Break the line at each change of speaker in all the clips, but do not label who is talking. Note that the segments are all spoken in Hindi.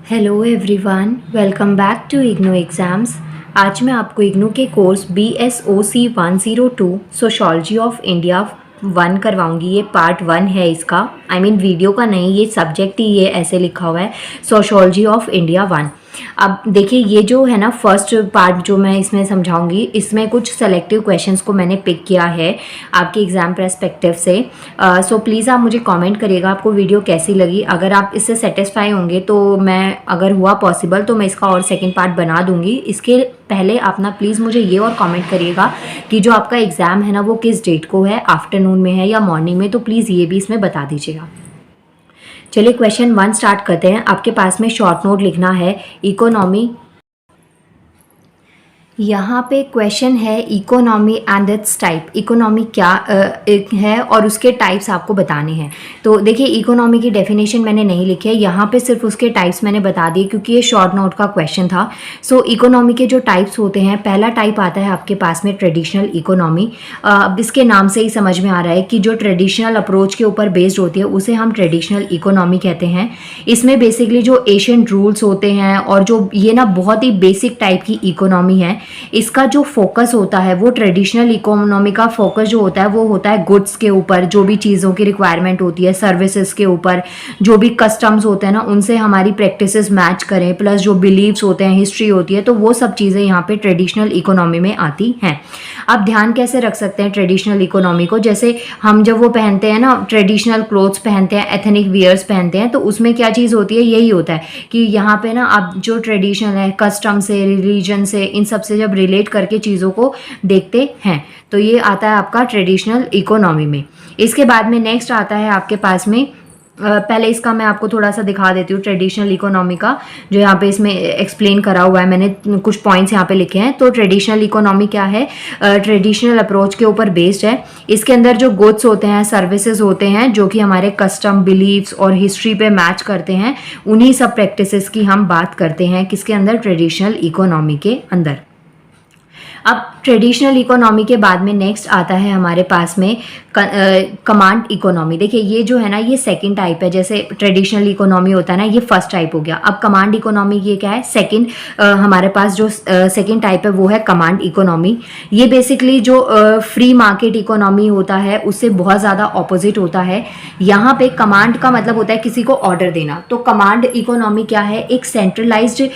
Hello everyone, welcome back to IGNOU exams. आज मैं आपको इग्नू के course BSOC 102 sociology of India 1 करवाऊंगी। ये पार्ट 1 है इसका, वीडियो का नहीं, ये सब्जेक्ट ही ये ऐसे लिखा हुआ है, सोशोलॉजी ऑफ इंडिया 1। अब देखिए, ये जो है ना फर्स्ट पार्ट जो मैं इसमें समझाऊंगी, इसमें कुछ सेलेक्टिव क्वेश्चंस को मैंने पिक किया है आपके एग्ज़ाम पर्सपेक्टिव से। सो प्लीज़ आप मुझे कमेंट करिएगा आपको वीडियो कैसी लगी। अगर आप इससे सेटिस्फाई होंगे तो मैं, अगर हुआ पॉसिबल, तो मैं इसका और सेकंड पार्ट बना दूंगी। इसके पहले आप ना प्लीज़ मुझे ये और कमेंट करिएगा कि जो आपका एग्ज़ाम है ना वो किस डेट को है, आफ्टरनून में है या मॉर्निंग में, तो प्लीज़ ये भी इसमें बता दीजिएगा। चलिए क्वेश्चन 1 स्टार्ट करते हैं। आपके पास में शॉर्ट नोट लिखना है इकोनॉमी। यहाँ पे क्वेश्चन है economy and it's type. Economy क्या है और उसके टाइप्स आपको बताने हैं। तो देखिए, इकोनॉमी की डेफिनेशन मैंने नहीं लिखी है यहाँ पे, सिर्फ उसके टाइप्स मैंने बता दिए क्योंकि ये शॉर्ट नोट का क्वेश्चन था। सो इकोनॉमी के जो टाइप्स होते हैं, पहला टाइप आता है आपके पास में ट्रेडिशनल इकोनॉमी। अब इसके नाम से ही समझ में आ रहा है कि जो ट्रेडिशनल अप्रोच के ऊपर बेस्ड होती है उसे हम ट्रेडिशनल इकोनॉमी कहते हैं। इसमें बेसिकली जो एशियन रूल्स होते हैं और जो ये ना बहुत ही बेसिक टाइप की इकोनॉमी है, इसका जो फोकस होता है वो ट्रेडिशनल इकोनॉमी का फोकस जो होता है वो होता है गुड्स के ऊपर, जो भी चीज़ों की रिक्वायरमेंट होती है, सर्विसेज के ऊपर, जो भी कस्टम्स होते हैं ना उनसे हमारी प्रैक्टिसेस मैच करें, प्लस जो बिलीव्स होते हैं, हिस्ट्री होती है, तो वो सब चीज़ें यहाँ पे ट्रेडिशनल इकोनॉमी में आती हैं। आप ध्यान कैसे रख सकते हैं ट्रेडिशनल इकोनॉमी को? जैसे हम जब वो पहनते हैं ना, ट्रेडिशनल क्लोथ्स पहनते हैं, एथनिक वियर्स पहनते हैं, तो उसमें क्या चीज़ होती है, यही होता है कि यहाँ पे ना आप जो ट्रेडिशन है, कस्टम से, रिलीजन से, इन सब से जब रिलेट करके चीज़ों को देखते हैं तो ये आता है आपका ट्रेडिशनल इकोनॉमी में। इसके बाद में नेक्स्ट आता है आपके पास में, पहले इसका मैं आपको थोड़ा सा दिखा देती हूँ ट्रेडिशनल इकोनॉमी का, जो यहाँ पे इसमें एक्सप्लेन करा हुआ है, मैंने कुछ पॉइंट्स यहाँ पे लिखे हैं। तो ट्रेडिशनल इकोनॉमी क्या है? ट्रेडिशनल अप्रोच के ऊपर बेस्ड है। इसके अंदर जो गुड्स होते हैं, सर्विसेज होते हैं, जो कि हमारे कस्टम, बिलीव्स और हिस्ट्री पे मैच करते हैं, उन्हीं सब प्रैक्टिसेस की हम बात करते हैं किसके अंदर? ट्रेडिशनल इकोनॉमी के अंदर। अब ट्रेडिशनल इकोनॉमी के बाद में नेक्स्ट आता है हमारे पास में कमांड इकोनॉमी। देखिए, ये जो है ना ये सेकंड टाइप है। जैसे ट्रेडिशनल इकोनॉमी होता है ना, ये फर्स्ट टाइप हो गया। अब कमांड इकोनॉमी ये क्या है? सेकंड, हमारे पास जो सेकंड टाइप है वो है कमांड इकोनॉमी। ये बेसिकली जो फ्री मार्केट इकोनॉमी होता है उससे बहुत ज़्यादा ऑपोजिट होता है। यहाँ पे कमांड का मतलब होता है किसी को ऑर्डर देना। तो कमांड इकोनॉमी क्या है? एक सेंट्रलाइज्ड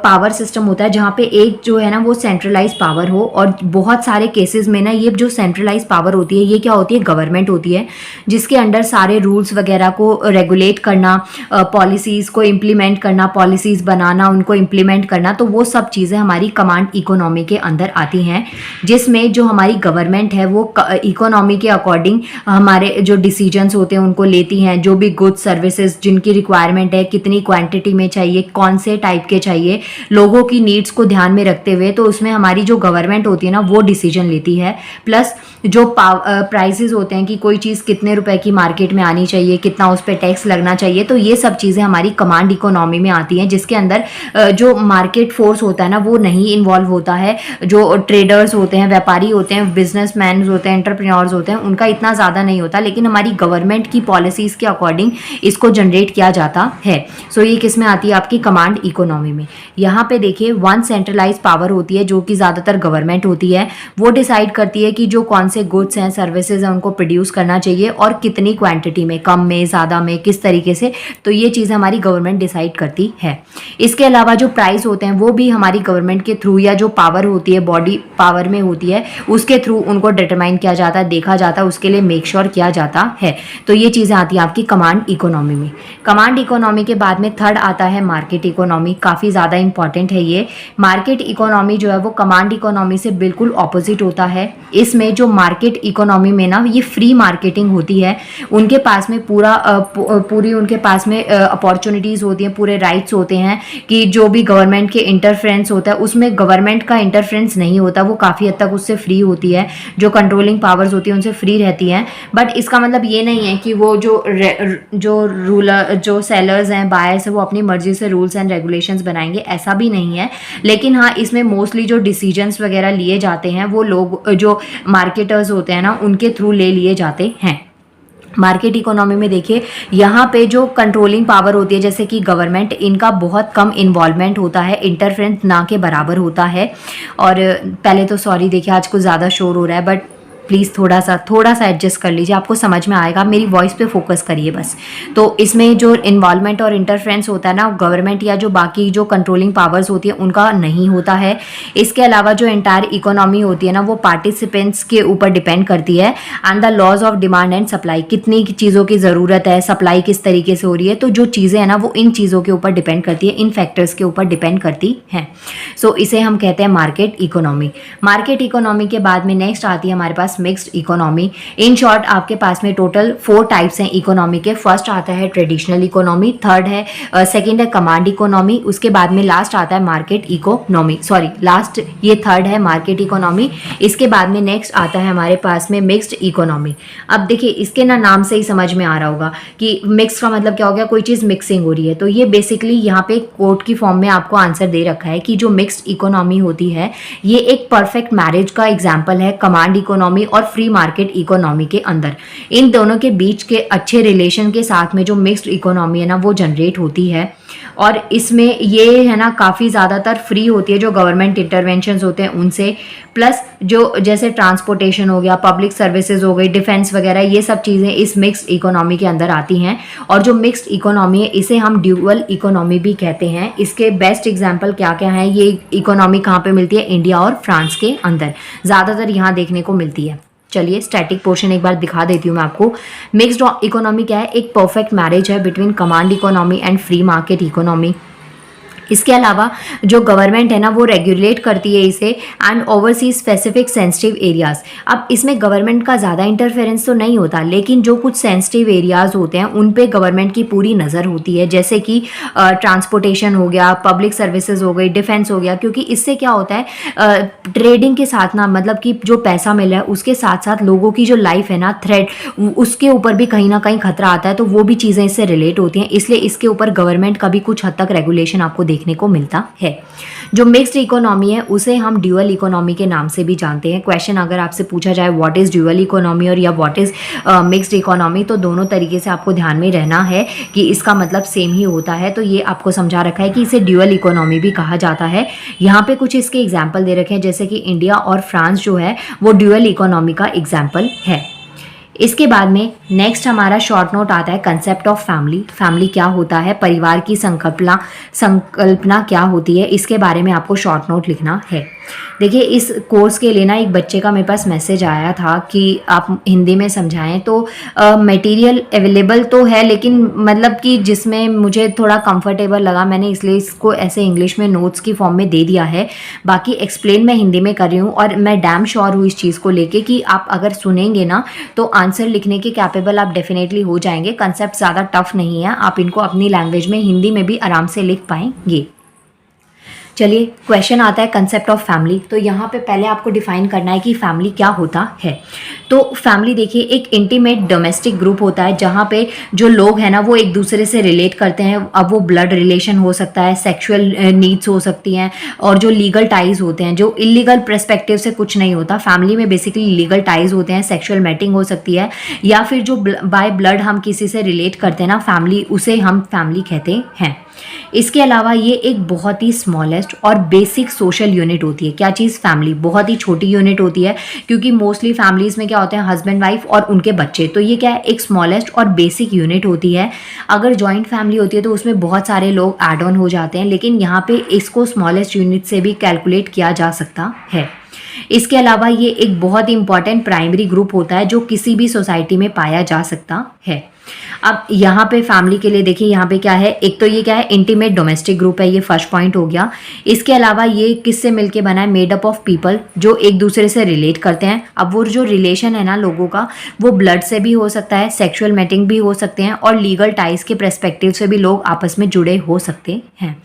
पावर सिस्टम होता है जहाँ पे एक जो है ना वो सेंट्रलाइज पावर हो, और बहुत सारे केसेस में ना ये जो सेंट्रलाइज पावर होती है ये क्या होती है? गवर्नमेंट होती है, जिसके अंडर सारे रूल्स वगैरह को रेगुलेट करना, पॉलिसीज़ को इम्प्लीमेंट करना, पॉलिसीज़ बनाना, उनको इम्प्लीमेंट करना, तो वो सब चीज़ें हमारी कमांड इकोनॉमी के अंदर आती हैं। जिसमें जो हमारी गवर्नमेंट है वो इकोनॉमी के अकॉर्डिंग हमारे जो डिसीजंस होते हैं उनको लेती हैं। जो भी गुड्स, सर्विसेज जिनकी रिक्वायरमेंट है, कितनी क्वांटिटी में चाहिए, कौन से टाइप के चाहिए, लोगों की नीड्स को ध्यान में रखते हुए, तो उसमें हमारी जो गवर्नमेंट होती है ना वो डिसीजन लेती है। प्लस जो प्राइसेस होते हैं कि कोई चीज़ कितने रुपए की मार्केट में आनी चाहिए, कितना उस पर टैक्स लगना चाहिए, तो ये सब चीज़ें हमारी कमांड इकोनॉमी में आती हैं, जिसके अंदर जो मार्केट फोर्स होता है ना वो नहीं इन्वॉल्व होता है। जो ट्रेडर्स होते हैं, व्यापारी होते हैं, बिजनेसमैन होते हैं, एंटरप्रेन्योर्स होते हैं, उनका इतना ज़्यादा नहीं होता, लेकिन हमारी गवर्नमेंट की पॉलिसीज़ के अकॉर्डिंग इसको जनरेट किया जाता है। सो ये किस में आती है? आपकी कमांड इकोनॉमी में। यहाँ पे देखिए, वन सेंट्रलाइज पावर होती है जो कि ज़्यादातर गवर्नमेंट होती है। वो डिसाइड करती है कि जो कौन से गुड्स हैं, सर्विसेज हैं, उनको प्रोड्यूस करना चाहिए और कितनी क्वांटिटी में, कम में, ज़्यादा में, किस तरीके से, तो ये चीज़ हमारी गवर्नमेंट डिसाइड करती है। इसके अलावा जो प्राइस होते हैं वो भी हमारी गवर्नमेंट के थ्रू, या जो पावर होती है, बॉडी पावर में होती है, उसके थ्रू उनको डिटरमाइन किया जाता है, देखा जाता है, उसके लिए मेक श्योर किया जाता है। तो ये चीज़ें आती हैं आपकी कमांड इकोनॉमी में। कमांड इकोनॉमी के बाद में थर्ड आता है मार्केट इकोनॉमी। काफ़ी ज़्यादा इंपॉर्टेंट है ये। मार्केट इकोनॉमी जो है वो कमांड इकोनॉमी से बिल्कुल ऑपोजिट होता है। इसमें जो मार्केट इकोनॉमी में ना ये फ्री मार्केटिंग होती है। उनके पास में पूरी उनके पास में अपॉर्चुनिटीज़ होती हैं, पूरे राइट्स होते हैं कि जो भी गवर्नमेंट के इंटरफेरेंस होता है उसमें गवर्नमेंट का इंटरफेरेंस नहीं होता, वो काफ़ी हद तक उससे फ्री होती है। जो कंट्रोलिंग पावर्स होती हैं उनसे फ्री रहती हैं। बट इसका मतलब ये नहीं है कि वो जो रूलर, जो सेलर्स हैं, बायर्स हैं, वो अपनी मर्जी से रूल्स एंड रेगुलेशंस बनाएंगे, ऐसा भी नहीं है। लेकिन हाँ, इसमें मोस्टली जो डिसीजंस वगैरह लिए जाते हैं वो लोग, जो मार्केटर्स होते हैं ना, उनके थ्रू ले लिए जाते हैं। मार्केट इकोनॉमी में देखिए यहाँ पे जो कंट्रोलिंग पावर होती है जैसे कि गवर्नमेंट, इनका बहुत कम इन्वॉल्वमेंट होता है, इंटरफेरेंस ना के बराबर होता है। और पहले तो सॉरी देखिए आज कुछ ज़्यादा शोर हो रहा है, बट प्लीज़ थोड़ा सा एडजस्ट कर लीजिए, आपको समझ में आएगा। मेरी वॉइस पे फोकस करिए बस। तो इसमें जो इन्वॉल्वमेंट और इंटरफेरेंस होता है ना, गवर्नमेंट या जो बाकी जो कंट्रोलिंग पावर्स होती है उनका नहीं होता है। इसके अलावा जो एंटायर इकोनॉमी होती है ना, वो पार्टिसिपेंट्स के ऊपर डिपेंड करती है and the laws of demand and supply, कितनी चीज़ों की ज़रूरत है, सप्लाई किस तरीके से हो रही है, तो जो चीज़ें हैं ना वो इन चीज़ों के ऊपर डिपेंड करती है, इन फैक्टर्स के ऊपर डिपेंड करती हैं। सो इसे हम कहते हैं मार्केट इकोनॉमी। मार्केट इकोनॉमी के बाद में नेक्स्ट आती है हमारे पास मिक्स्ड इकोनॉमी। इन शॉर्ट आपके पास में टोटल 4 टाइप्स हैं इकोनॉमी के। फर्स्ट आता है ट्रेडिशनल इकोनॉमी, थर्ड है सेकंड है कमांड इकोनॉमी, उसके बाद में लास्ट आता है मार्केट इकोनॉमी, सॉरी लास्ट ये थर्ड है मार्केट इकोनॉमी। इसके बाद में नेक्स्ट आता है हमारे पास में मिक्स्ड इकोनॉमी। अब देखिए इसके ना नाम से ही समझ में आ रहा होगा कि मिक्स का मतलब क्या हो गया, कोई चीज़ मिक्सिंग हो रही है। तो ये बेसिकली यहाँ पे कोट की फॉर्म में आपको आंसर दे रखा है कि जो मिक्स्ड इकोनॉमी होती है ये एक परफेक्ट मैरिज का एग्जाम्पल है कमांड इकोनॉमी और फ्री मार्केट इकोनॉमी के अंदर। इन दोनों के बीच के अच्छे रिलेशन के साथ में जो मिक्स्ड इकोनॉमी है ना वो जनरेट होती है। और इसमें ये है ना काफ़ी ज़्यादातर फ्री होती है जो गवर्नमेंट इंटरवेंशंस होते हैं उनसे, प्लस जो जैसे ट्रांसपोर्टेशन हो गया, पब्लिक सर्विसेज हो गई, डिफेंस वगैरह, ये सब चीज़ें इस मिक्स्ड इकोनॉमी के अंदर आती हैं। और जो मिक्स्ड इकोनॉमी है इसे हम ड्यूअल इकोनॉमी भी कहते हैं। इसके बेस्ट एग्जाम्पल क्या क्या हैं, ये इकोनॉमी कहाँ पे मिलती है, इंडिया और फ्रांस के अंदर ज़्यादातर यहाँ देखने को मिलती है। चलिए स्टैटिक पोर्शन एक बार दिखा देती हूँ मैं आपको। मिक्स्ड इकोनॉमी क्या है, एक परफेक्ट मैरिज है between command economy and free market economy. इसके अलावा जो गवर्नमेंट है ना वो रेगुलेट करती है इसे and overseas specific sensitive areas. अब इसमें गवर्नमेंट का ज़्यादा इंटरफेरेंस तो नहीं होता, लेकिन जो कुछ सेंसिटिव एरियाज होते हैं उन पे गवर्नमेंट की पूरी नज़र होती है, जैसे कि ट्रांसपोर्टेशन हो गया, पब्लिक सर्विसेज हो गई, डिफेंस हो गया। क्योंकि इससे क्या होता है ट्रेडिंग के साथ ना, मतलब कि जो पैसा मिल रहा है उसके साथ साथ लोगों की जो लाइफ है ना, थ्रेट, उसके ऊपर भी कहीं ना कहीं खतरा आता है, तो वो भी चीज़ें इससे रिलेट होती हैं। इसलिए इसके ऊपर गवर्नमेंट का भी कुछ हद तक रेगुलेशन आपको देखने को मिलता है। जो मिक्स्ड इकोनॉमी है उसे हम ड्यूअल इकोनॉमी के नाम से भी जानते हैं। क्वेश्चन अगर आपसे पूछा जाए व्हाट इज ड्यूअल इकोनॉमी और या व्हाट इज मिक्स्ड इकोनॉमी, तो दोनों तरीके से आपको ध्यान में रहना है कि इसका मतलब सेम ही होता है। तो ये आपको समझा रखा है कि इसे ड्यूअल इकोनॉमी भी कहा जाता है। यहाँ पे कुछ इसके एग्जाम्पल दे रखे हैं, जैसे कि इंडिया और फ्रांस जो है वो ड्यूअल इकोनॉमी का एग्जाम्पल है। इसके बाद में नेक्स्ट हमारा शॉर्ट नोट आता है कंसेप्ट ऑफ फैमिली। फैमिली क्या होता है, परिवार की संकल्पना क्या होती है, इसके बारे में आपको शॉर्ट नोट लिखना है। देखिए इस कोर्स के लिए ना एक बच्चे का मेरे पास मैसेज आया था कि आप हिंदी में समझाएं, तो मटेरियल अवेलेबल तो है, लेकिन मतलब कि जिसमें मुझे थोड़ा कंफर्टेबल लगा मैंने इसलिए इसको ऐसे इंग्लिश में नोट्स की फॉर्म में दे दिया है। बाकी एक्सप्लेन मैं हिंदी में कर रही हूँ और मैं डैम श्योर हूँ इस चीज़ को लेके कि आप अगर सुनेंगे ना तो आंसर लिखने के कैपेबल आप डेफिनेटली हो जाएंगे। कंसेप्ट ज़्यादा टफ नहीं है, आप इनको अपनी लैंग्वेज में हिंदी में भी आराम से लिख पाएंगे। चलिए क्वेश्चन आता है कंसेप्ट ऑफ फैमिली। तो यहाँ पे पहले आपको डिफाइन करना है कि फैमिली क्या होता है। तो फैमिली देखिए एक इंटीमेट डोमेस्टिक ग्रुप होता है जहाँ पे जो लोग हैं ना वो एक दूसरे से रिलेट करते हैं। अब वो ब्लड रिलेशन हो सकता है, सेक्सुअल नीड्स हो सकती हैं, और जो लीगल टाइज होते हैं, जो इलीगल पर्सपेक्टिव से कुछ नहीं होता। फैमिली में बेसिकली लीगल टाइज होते हैं, सेक्सुअल मैटिंग हो सकती है, या फिर जो बाय ब्लड हम किसी से रिलेट करते हैं ना फैमिली, उसे हम फैमिली कहते हैं। इसके अलावा ये एक बहुत ही स्मॉलेस्ट और बेसिक सोशल यूनिट होती है। क्या चीज़, फैमिली बहुत ही छोटी यूनिट होती है, क्योंकि मोस्टली फैमिलीज़ में क्या होते हैं हस्बैंड वाइफ और उनके बच्चे। तो ये क्या है, एक स्मॉलेस्ट और बेसिक यूनिट होती है। अगर जॉइंट फैमिली होती है तो उसमें बहुत सारे लोग ऐड ऑन हो जाते हैं, लेकिन यहाँ पे इसको स्मॉलेस्ट यूनिट से भी कैलकुलेट किया जा सकता है। इसके अलावा ये एक बहुत ही इंपॉर्टेंट प्राइमरी ग्रुप होता है जो किसी भी सोसाइटी में पाया जा सकता है। अब यहाँ पे फैमिली के लिए देखिए यहाँ पे क्या है, एक तो ये क्या है, इंटीमेट डोमेस्टिक ग्रुप है, ये फर्स्ट पॉइंट हो गया। इसके अलावा ये किससे मिलके बना है, मेड अप ऑफ पीपल जो एक दूसरे से रिलेट करते हैं। अब वो जो रिलेशन है ना लोगों का, वो ब्लड से भी हो सकता है, सेक्सुअल मैटिंग भी हो सकते हैं, और लीगल टाइज के पर्सपेक्टिव से भी लोग आपस में जुड़े हो सकते हैं।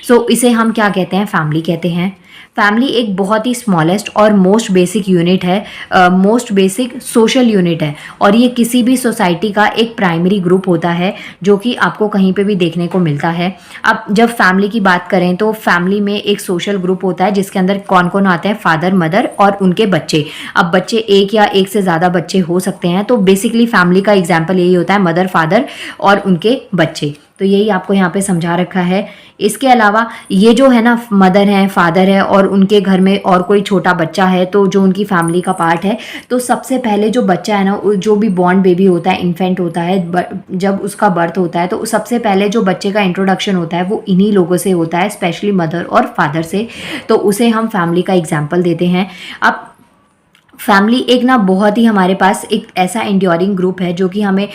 सो इसे हम क्या कहते हैं, फैमिली कहते हैं। फैमिली एक बहुत ही स्मॉलेस्ट और मोस्ट बेसिक यूनिट है, मोस्ट बेसिक सोशल यूनिट है, और ये किसी भी सोसाइटी का एक प्राइमरी ग्रुप होता है जो कि आपको कहीं पे भी देखने को मिलता है। अब जब फैमिली की बात करें तो फैमिली में एक सोशल ग्रुप होता है जिसके अंदर कौन कौन आते हैं, फादर, मदर और उनके बच्चे। अब बच्चे एक या एक से ज़्यादा बच्चे हो सकते हैं, तो बेसिकली फैमिली का एग्जाम्पल यही होता है, मदर, फादर और उनके बच्चे। तो यही आपको यहाँ पे समझा रखा है। इसके अलावा ये जो है ना, मदर है, फादर है और उनके घर में और कोई छोटा बच्चा है, तो जो उनकी फैमिली का पार्ट है, तो सबसे पहले जो बच्चा है ना, जो भी बॉर्न बेबी होता है, इन्फेंट होता है, जब उसका बर्थ होता है तो सबसे पहले जो बच्चे का इंट्रोडक्शन होता है वो इन्हीं लोगों से होता है, स्पेशली मदर और फादर से। तो उसे हम फैमिली का एग्जाम्पल देते हैं। अब फैमिली एक ना बहुत ही हमारे पास एक ऐसा इंड्योरिंग ग्रुप है जो कि हमें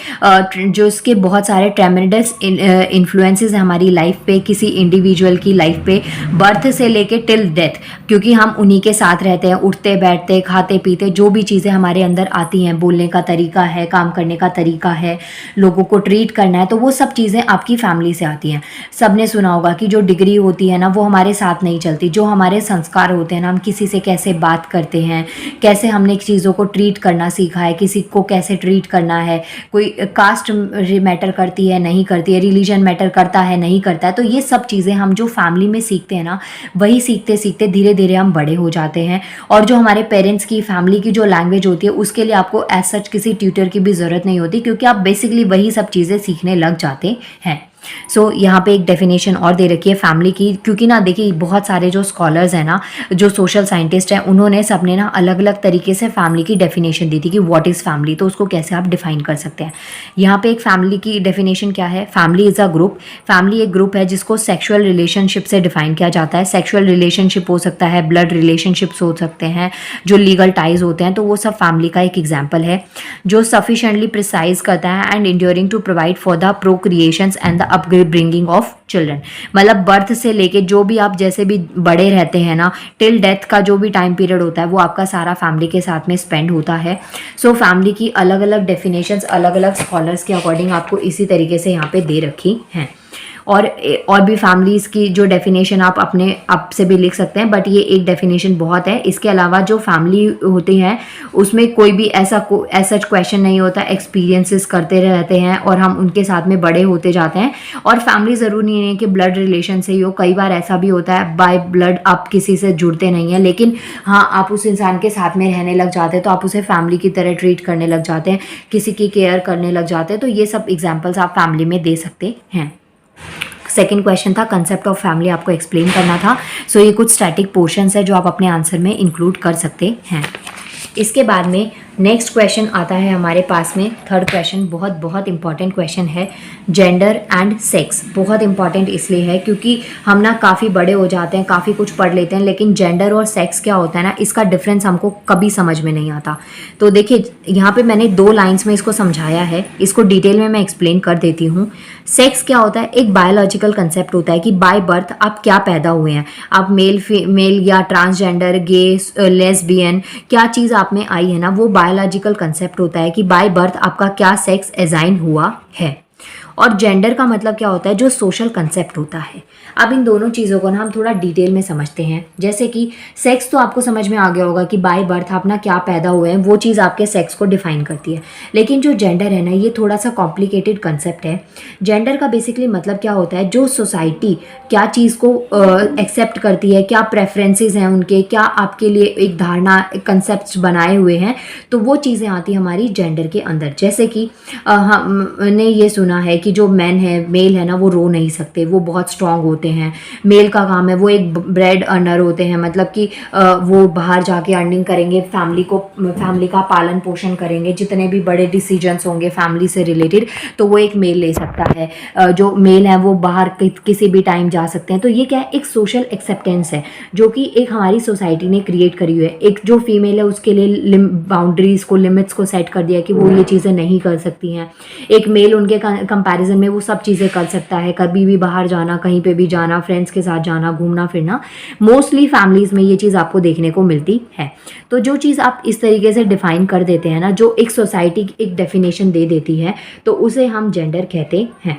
जो इसके बहुत सारे ट्रेमेंडस इन्फ्लुएंसेस हैं हमारी लाइफ पे, किसी इंडिविजुअल की लाइफ पे, बर्थ से लेके टिल डेथ, क्योंकि हम उन्हीं के साथ रहते हैं, उठते बैठते खाते पीते, जो भी चीज़ें हमारे अंदर आती हैं, बोलने का तरीका है, काम करने का तरीका है, लोगों को ट्रीट करना है, तो वो सब चीज़ें आपकी फैमिली से आती हैं। सबने सुना होगा कि जो डिग्री होती है ना वो हमारे साथ नहीं चलती, जो हमारे संस्कार होते हैं ना, हम किसी से कैसे बात करते हैं, कैसे हमने चीज़ों को ट्रीट करना सीखा है, किसी को कैसे ट्रीट करना है, कोई कास्ट मैटर करती है नहीं करती है, रिलीजन मैटर करता है नहीं करता है, तो ये सब चीज़ें हम जो फैमिली में सीखते हैं ना, वही सीखते सीखते धीरे धीरे हम बड़े हो जाते हैं। और जो हमारे पेरेंट्स की फैमिली की जो लैंग्वेज होती है उसके लिए आपको एज सच किसी ट्यूटर की भी ज़रूरत नहीं होती, क्योंकि आप बेसिकली वही सब चीज़ें सीखने लग जाते हैं। सो यहाँ पे एक डेफिनेशन और दे रखी है फैमिली की, क्योंकि ना देखिए बहुत सारे जो स्कॉलर्स हैं ना, जो सोशल साइंटिस्ट हैं, उन्होंने सबने ना अलग अलग तरीके से फैमिली की डेफिनेशन दी थी कि व्हाट इज़ फैमिली, तो उसको कैसे आप डिफाइन कर सकते हैं। यहाँ पे एक फैमिली की डेफिनेशन क्या है, family is a group. Family एक ग्रुप है जिसको सेक्शुअल रिलेशनशिप से डिफाइन किया जाता है। सेक्शुअल रिलेशनशिप हो सकता है, ब्लड रिलेशनशिप्स हो सकते हैं, जो लीगल टाइज होते हैं, तो वो सब फैमिली का एक एग्जाम्पल है। जो सफिशेंटली प्रिसाइज करता है and enduring to provide for the procreations and the upbringing of children. मतलब बर्थ से लेके जो भी आप जैसे भी बड़े रहते हैं ना, टिल डेथ का जो भी टाइम पीरियड होता है वो आपका सारा फैमिली के साथ में स्पेंड होता है। सो फैमिली की अलग अलग डेफिनेशंस अलग अलग स्कॉलर्स के अकॉर्डिंग आपको इसी तरीके से यहाँ पे दे रखी हैं। और भी फैमिलीज़ की जो डेफिनेशन आप अपने आप से भी लिख सकते हैं, बट ये एक डेफिनेशन बहुत है। इसके अलावा जो फैमिली होती हैं उसमें कोई भी ऐसा क्वेश्चन नहीं होता, एक्सपीरियंसेस करते रहते हैं और हम उनके साथ में बड़े होते जाते हैं। और फैमिली ज़रूरी नहीं है कि ब्लड रिलेशन से ही हो, कई बार ऐसा भी होता है बाय ब्लड आप किसी से जुड़ते नहीं हैं, लेकिन हाँ आप उस इंसान के साथ में रहने लग जाते हैं, तो आप उसे फैमिली की तरह ट्रीट करने लग जाते हैं, किसी की केयर करने लग जाते हैं। तो ये सब एग्जाम्पल्स आप फैमिली में दे सकते हैं। सेकेंड क्वेश्चन था कंसेप्ट ऑफ फैमिली आपको एक्सप्लेन करना था। सो ये कुछ स्टैटिक पोर्शंस है जो आप अपने आंसर में इंक्लूड कर सकते हैं। इसके बाद में नेक्स्ट क्वेश्चन आता है हमारे पास में, थर्ड क्वेश्चन बहुत बहुत इंपॉर्टेंट क्वेश्चन है, जेंडर एंड सेक्स। बहुत इंपॉर्टेंट इसलिए है क्योंकि हम ना काफ़ी बड़े हो जाते हैं, काफ़ी कुछ पढ़ लेते हैं, लेकिन जेंडर और सेक्स क्या होता है ना, इसका डिफरेंस हमको कभी समझ में नहीं आता। तो देखिए यहाँ पे मैंने 2 लाइन्स में इसको समझाया है, इसको डिटेल में मैं एक्सप्लेन कर देती हूँ। सेक्स क्या होता है, एक बायोलॉजिकल कंसेप्ट होता है कि बाय बर्थ आप क्या पैदा हुए हैं, आप मेल फीमेल या ट्रांसजेंडर, गे, लेस्बियन, क्या चीज़ आप में आई है ना, वो बायोलॉजिकल कंसेप्ट होता है कि बाय बर्थ आपका क्या सेक्स असाइन हुआ है। और जेंडर का मतलब क्या होता है, जो सोशल कंसेप्ट होता है। अब इन दोनों चीज़ों को ना हम थोड़ा डिटेल में समझते हैं। जैसे कि सेक्स तो आपको समझ में आ गया होगा कि बाय बर्थ आप ना क्या पैदा हुए हैं, वो चीज़ आपके सेक्स को डिफाइन करती है। लेकिन जो जेंडर है ना, ये थोड़ा सा कॉम्प्लिकेटेड कंसेप्ट है। जेंडर का बेसिकली मतलब क्या होता है, जो सोसाइटी क्या चीज़ को एक्सेप्ट करती है, क्या प्रेफरेंसेस हैं उनके, क्या आपके लिए एक धारणा कंसेप्ट बनाए हुए हैं, तो वो चीज़ें आती हैं हमारी जेंडर के अंदर। जैसे कि हमने ये सुना है कि जो मैन है, मेल है ना, वो रो नहीं सकते, वो बहुत स्ट्रांग होते हैं। मेल का काम है, वो एक ब्रेड अर्नर होते हैं, मतलब कि वो बाहर जाके अर्निंग करेंगे, फैमिली का पालन पोषण करेंगे, जितने भी बड़े डिसीजंस होंगे फैमिली से रिलेटेड तो वो एक मेल ले सकता है। जो मेल है वो बाहर किसी भी टाइम जा सकते हैं। तो ये क्या है, एक सोशल एक्सेप्टेंस है जो कि एक हमारी सोसाइटी ने क्रिएट करी हुई है। एक जो फीमेल है उसके लिए बाउंड्रीज को, लिमिट्स को सेट कर दिया कि वो ये चीज़ें नहीं कर सकती हैं। एक मेल उनके कंपैरिजन में वो सब चीज़ें कर सकता है, कभी भी बाहर जाना, कहीं पे भी जाना, फ्रेंड्स के साथ जाना, घूमना फिरना। मोस्टली फैमिलीज़ में ये चीज़ आपको देखने को मिलती है। तो जो चीज़ आप इस तरीके से डिफाइन कर देते हैं ना, जो एक सोसाइटी एक डेफिनेशन दे देती है, तो उसे हम जेंडर कहते हैं।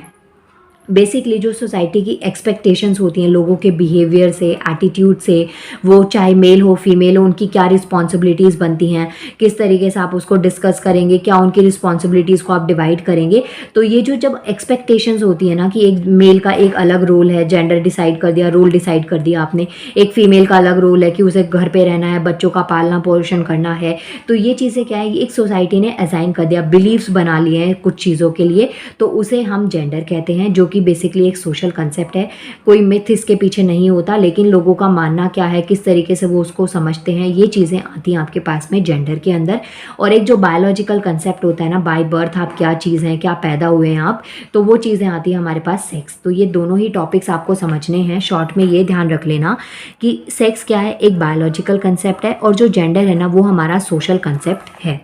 बेसिकली जो सोसाइटी की एक्सपेक्टेशंस होती हैं लोगों के बिहेवियर से, एटीट्यूड से, वो चाहे मेल हो फीमेल हो, उनकी क्या रिस्पॉन्सिबिलिटीज़ बनती हैं, किस तरीके से आप उसको डिस्कस करेंगे, क्या उनकी रिस्पॉन्सिबिलिटीज़ को आप डिवाइड करेंगे। तो ये जो जब एक्सपेक्टेशंस होती है ना कि एक मेल का एक अलग रोल है, जेंडर डिसाइड कर दिया, रोल डिसाइड कर दिया आपने, एक फीमेल का अलग रोल है कि उसे घर पे रहना है, बच्चों का पालना पोषण करना है, तो ये चीज़ें क्या है, एक सोसाइटी ने असाइन कर दिया, बिलीव्स बना लिए हैं कुछ चीज़ों के लिए, तो उसे हम जेंडर कहते हैं, जो कि बेसिकली एक सोशल कंसेप्ट है। कोई मिथ इसके पीछे नहीं होता, लेकिन लोगों का मानना क्या है, किस तरीके से वो उसको समझते हैं, ये चीज़ें आती हैं आपके पास में जेंडर के अंदर। और एक जो बायोलॉजिकल कंसेप्ट होता है ना, बाय बर्थ आप क्या चीज़ हैं, क्या पैदा हुए हैं आप, तो वो चीज़ें आती हैं हमारे पास सेक्स। तो ये दोनों ही टॉपिक्स आपको समझने हैं। शॉर्ट में ये ध्यान रख लेना कि सेक्स क्या है, एक बायोलॉजिकल कंसेप्ट है, और जो जेंडर है ना वो हमारा सोशल कंसेप्ट है।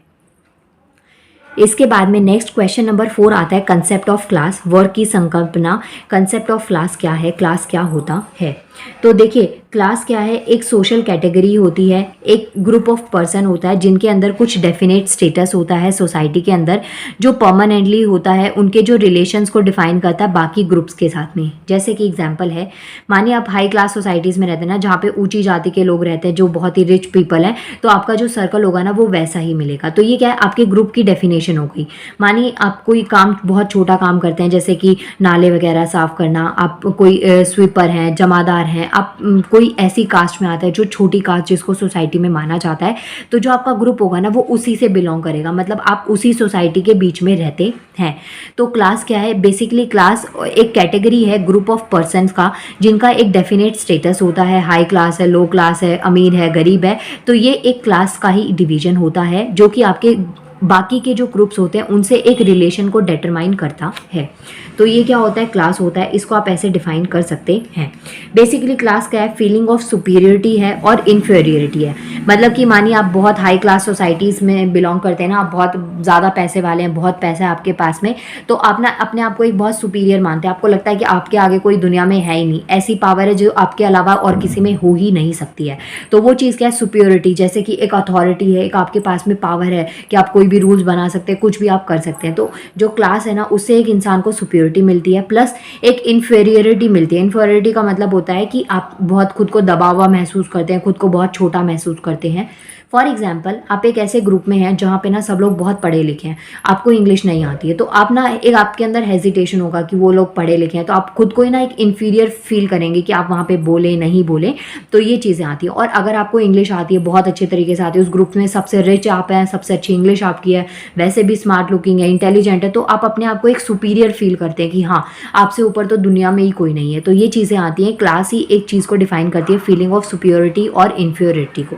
इसके बाद में नेक्स्ट क्वेश्चन नंबर 4 आता है कंसेप्ट ऑफ क्लास, वर्ग की संकल्पना। कंसेप्ट ऑफ क्लास क्या है, क्लास क्या होता है। तो देखिए क्लास क्या है, एक सोशल कैटेगरी होती है, एक ग्रुप ऑफ पर्सन होता है जिनके अंदर कुछ डेफिनेट स्टेटस होता है सोसाइटी के अंदर, जो परमानेंटली होता है, उनके जो रिलेशंस को डिफाइन करता है बाकी ग्रुप्स के साथ में। जैसे कि एग्जांपल है, मानिए आप हाई क्लास सोसाइटीज़ में रहते हैं ना, जहाँ पे ऊंची जाति के लोग रहते हैं, जो बहुत ही रिच पीपल हैं, तो आपका जो सर्कल होगा ना वो वैसा ही मिलेगा। तो ये क्या है, आपके ग्रुप की डेफिनेशन हो गई। मानिए आप कोई काम, बहुत छोटा काम करते हैं, जैसे कि नाले वगैरह साफ करना, आप कोई स्वीपर हैं, जमादार हैं, आप कोई ऐसी कास्ट में आता है जो छोटी कास्ट जिसको सोसाइटी में माना जाता है, तो जो आपका ग्रुप होगा ना वो उसी से बिलोंग करेगा, मतलब आप उसी सोसाइटी के बीच में रहते हैं। तो क्लास क्या है, बेसिकली क्लास एक कैटेगरी है ग्रुप ऑफ पर्सन्स का, जिनका एक डेफिनेट स्टेटस होता है, हाई क्लास है, लो क्लास है, अमीर है, गरीब है। तो ये एक क्लास का ही डिवीजन होता है, जो कि आपके बाकी के जो ग्रुप्स होते हैं उनसे एक रिलेशन को डिटरमाइन करता है। तो ये क्या होता है, क्लास होता है, इसको आप ऐसे डिफाइन कर सकते हैं। बेसिकली क्लास क्या है, फीलिंग ऑफ सुपीरियरिटी है और इन्फीरियरिटी है। मतलब कि मानिए आप बहुत हाई क्लास सोसाइटीज़ में बिलोंग करते हैं ना, आप बहुत ज़्यादा पैसे वाले हैं, बहुत पैसा है आपके पास में, तो आप ना अपने आप को एक बहुत सुपीरियर मानते हैं, आपको लगता है कि आपके आगे कोई दुनिया में है ही नहीं, ऐसी पावर है जो आपके अलावा और किसी में हो ही नहीं सकती है। तो वो चीज़ क्या है, सुपीरियरिटी, जैसे कि एक अथॉरिटी है, एक आपके पास में पावर है कि आप कोई भी रूल्स बना सकते हैं, कुछ भी आप कर सकते हैं। तो जो क्लास है ना, उससे एक इंसान को सुपीरियरिटी मिलती है, प्लस एक इन्फीरियरिटी मिलती है। इन्फीरियरिटी का मतलब होता है कि आप बहुत खुद को दबा हुआ महसूस करते हैं, खुद को बहुत छोटा महसूस करते हैं। फॉर एग्जाम्पल, आप एक ऐसे ग्रुप में हैं जहाँ पे ना सब लोग बहुत पढ़े लिखे हैं, आपको इंग्लिश नहीं आती है, तो आप ना एक आपके अंदर हेजिटेशन होगा कि वो लोग पढ़े लिखे हैं, तो आप खुद को ही ना एक इन्फीरियर फील करेंगे कि आप वहाँ पे बोले नहीं बोले। तो ये चीज़ें आती हैं। और अगर आपको इंग्लिश आती है, बहुत अच्छे तरीके से आती है, उस ग्रुप में सबसे रिच आप हैं, सबसे अच्छी इंग्लिश आपकी है, वैसे भी स्मार्ट लुकिंग है, इंटेलिजेंट है, तो आप अपने आप को एक सुपीरियर फील करते हैं कि हाँ, आपसे ऊपर तो दुनिया में ही कोई नहीं है। तो ये चीज़ें आती हैं। क्लास ही एक चीज़ को डिफाइन करती है, फीलिंग ऑफ सुपीरियरिटी और इन्फीरियरिटी को।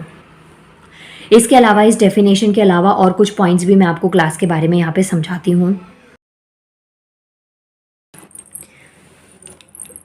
इसके अलावा, इस डेफिनेशन के अलावा और कुछ पॉइंट्स भी मैं आपको क्लास के बारे में यहाँ पे समझाती हूँ।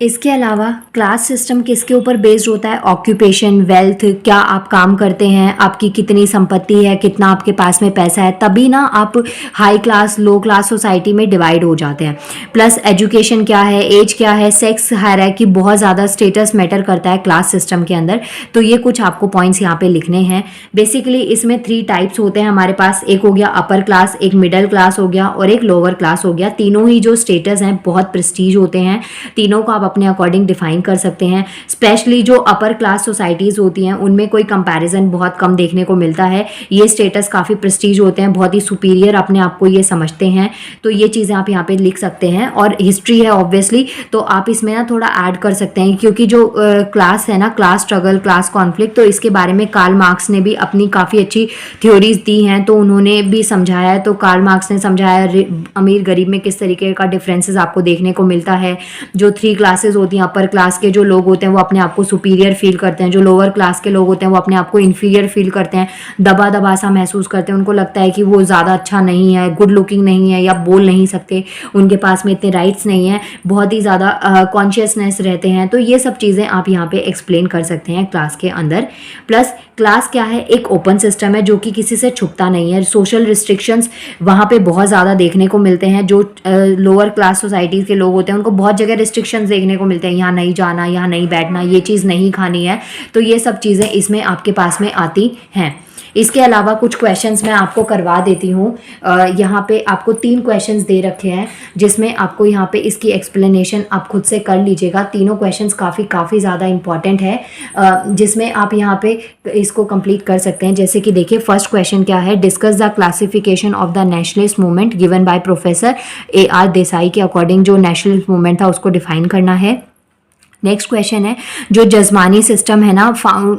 इसके अलावा क्लास सिस्टम किसके ऊपर बेस्ड होता है, ऑक्यूपेशन, वेल्थ, क्या आप काम करते हैं, आपकी कितनी संपत्ति है, कितना आपके पास में पैसा है, तभी ना आप हाई क्लास लो क्लास सोसाइटी में डिवाइड हो जाते हैं। प्लस एजुकेशन क्या है, एज क्या है, सेक्स हायरार्की, बहुत ज़्यादा स्टेटस मैटर करता है क्लास सिस्टम के अंदर। तो ये कुछ आपको पॉइंट्स यहाँ पे लिखने हैं। बेसिकली इसमें 3 टाइप्स होते हैं हमारे पास, एक हो गया अपर क्लास, एक मिडिल क्लास हो गया और एक लोअर क्लास हो गया। तीनों ही जो स्टेटस हैं बहुत प्रेस्टीज होते हैं, तीनों को आप अपने अकॉर्डिंग डिफाइन कर सकते हैं। स्पेशली जो अपर क्लास सोसाइटीज़ होती हैं उनमें कोई कंपैरिजन बहुत कम देखने को मिलता है, ये स्टेटस काफ़ी प्रेस्टीज होते हैं, बहुत ही सुपीरियर अपने आप को ये समझते हैं। तो ये चीज़ें आप यहाँ पे लिख सकते हैं। और हिस्ट्री है ऑब्वियसली, तो आप इसमें ना थोड़ा ऐड कर सकते हैं, क्योंकि जो क्लास है ना, क्लास स्ट्रगल, क्लास कॉन्फ्लिक्ट, तो इसके बारे में कार्ल मार्क्स ने भी अपनी काफ़ी अच्छी थ्योरीज दी हैं, तो उन्होंने भी समझाया है। तो कार्ल मार्क्स ने समझाया अमीर गरीब में किस तरीके का डिफरेंसेस आपको देखने को मिलता है। जो 3 क्लासेस होती हैं, अपर क्लास के जो लोग होते हैं वो अपने आप को सुपीरियर फील करते हैं, जो लोअर क्लास के लोग होते हैं वो अपने आप को इन्फीरियर फील करते हैं, दबा दबा सा महसूस करते हैं, उनको लगता है कि वो ज़्यादा अच्छा नहीं है, गुड लुकिंग नहीं है, या बोल नहीं सकते, उनके पास में इतने राइट्स नहीं हैं, बहुत ही ज़्यादा कॉन्शियसनेस रहते हैं। तो ये सब चीज़ें आप यहाँ पे एक्सप्लेन कर सकते हैं क्लास के अंदर। प्लस क्लास क्या है, एक ओपन सिस्टम है जो कि किसी से छुपता नहीं है। सोशल रिस्ट्रिक्शंस वहाँ पे बहुत ज़्यादा देखने को मिलते हैं। जो लोअर क्लास सोसाइटीज़ के लोग होते हैं उनको बहुत जगह रिस्ट्रिक्शंस देखने को मिलते हैं, यहाँ नहीं जाना, यहाँ नहीं बैठना, ये चीज़ नहीं खानी है। तो ये सब चीज़ें इसमें आपके पास में आती हैं। इसके अलावा कुछ क्वेश्चंस मैं आपको करवा देती हूँ। यहाँ पे आपको 3 क्वेश्चंस दे रखे हैं जिसमें आपको यहाँ पे इसकी एक्सप्लेनेशन आप खुद से कर लीजिएगा। तीनों क्वेश्चंस काफ़ी ज़्यादा इंपॉर्टेंट है, जिसमें आप यहाँ पे इसको कंप्लीट कर सकते हैं। जैसे कि देखिए फर्स्ट क्वेश्चन क्या है, discuss the classification of the nationalist movement given by professor AR Desai के अकॉर्डिंग जो नेशनलिस्ट मूवमेंट था उसको डिफाइन करना है। नेक्स्ट क्वेश्चन है, जो जजमानी सिस्टम है ना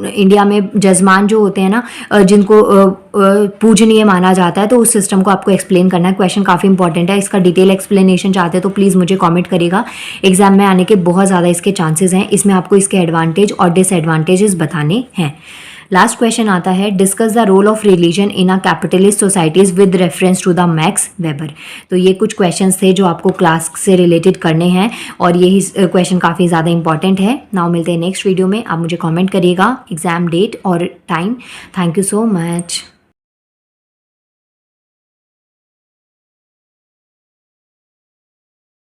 इंडिया में, जजमान जो होते हैं ना जिनको पूजनीय माना जाता है, तो उस सिस्टम को आपको एक्सप्लेन करना है। क्वेश्चन काफ़ी इंपॉर्टेंट है, इसका डिटेल एक्सप्लेनेशन चाहते हैं तो प्लीज़ मुझे कमेंट करिएगा। एग्जाम में आने के बहुत ज़्यादा इसके चांसेस हैं, इसमें आपको इसके एडवांटेज और डिसएडवांटेजेस बताने हैं। लास्ट क्वेश्चन आता है, discuss the role of religion in a capitalist societies with reference to the Max Weber. तो ये कुछ क्वेश्चंस थे जो आपको क्लास से रिलेटेड करने हैं और यही क्वेश्चन काफ़ी ज़्यादा इंपॉर्टेंट है। नाउ मिलते हैं नेक्स्ट वीडियो में, आप मुझे कमेंट करिएगा एग्जाम डेट और time. Thank you so much.